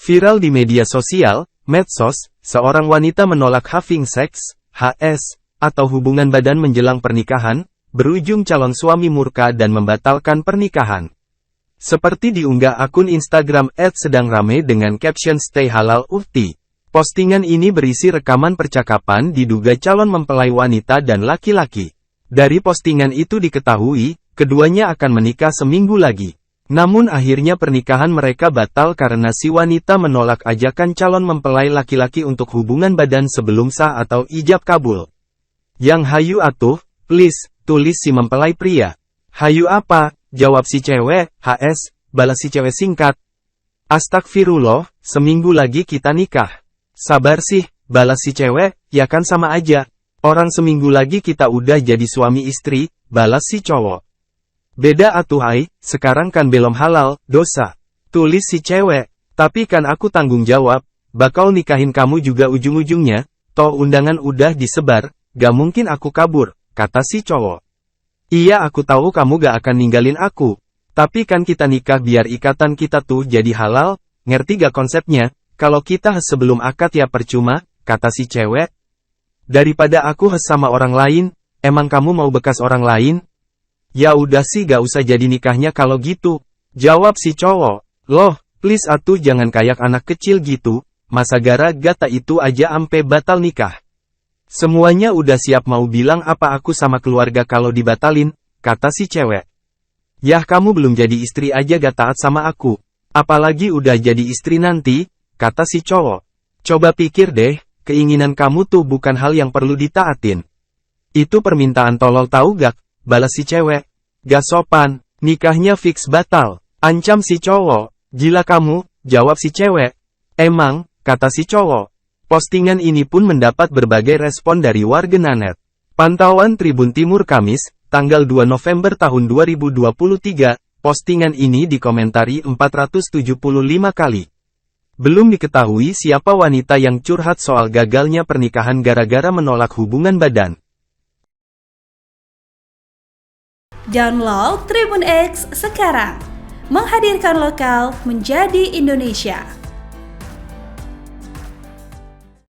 Viral di media sosial, medsos, seorang wanita menolak having sex, HS, atau hubungan badan menjelang pernikahan, berujung calon suami murka dan membatalkan pernikahan. Seperti diunggah akun Instagram @sedang rame dengan caption Stay Halal Uhti. Postingan ini berisi rekaman percakapan diduga calon mempelai wanita dan laki-laki. Dari postingan itu diketahui, keduanya akan menikah seminggu lagi. Namun akhirnya pernikahan mereka batal karena si wanita menolak ajakan calon mempelai laki-laki untuk hubungan badan sebelum sah atau ijab kabul. Yang hayu atuh, please, tulis si mempelai pria. Hayu apa? Jawab si cewek, HS, balas si cewek singkat. Astagfirullah, seminggu lagi kita nikah. Sabar sih, balas si cewek, ya kan sama aja. Orang seminggu lagi kita udah jadi suami istri, balas si cowok. Beda atuh ai, sekarang kan belum halal, dosa. Tulis si cewek, tapi kan aku tanggung jawab, bakal nikahin kamu juga ujung-ujungnya, toh undangan udah disebar, gak mungkin aku kabur, kata si cowok. Iya aku tahu kamu gak akan ninggalin aku, tapi kan kita nikah biar ikatan kita tuh jadi halal, ngerti gak konsepnya, kalau kita sebelum akad ya percuma, kata si cewek. Daripada aku sama orang lain, emang kamu mau bekas orang lain? Ya udah sih gak usah jadi nikahnya kalau gitu. Jawab si cowok. Loh, please atuh jangan kayak anak kecil gitu, masa gara-gara itu aja ampe batal nikah. Semuanya udah siap mau bilang apa aku sama keluarga kalau dibatalin, kata si cewek. Yah kamu belum jadi istri aja gak taat sama aku. Apalagi udah jadi istri nanti, kata si cowok. Coba pikir deh, keinginan kamu tuh bukan hal yang perlu ditaatin. Itu permintaan tolol tahu gak? Balas si cewek. Gak sopan, nikahnya fix batal. Ancam si cowok. Gila kamu, jawab si cewek. Emang, kata si cowok. Postingan ini pun mendapat berbagai respon dari warganet. Pantauan Tribun Timur Kamis, tanggal 2 November tahun 2023, postingan ini dikomentari 475 kali. Belum diketahui siapa wanita yang curhat soal gagalnya pernikahan gara-gara menolak hubungan badan. Download Tribun X sekarang, menghadirkan lokal menjadi Indonesia.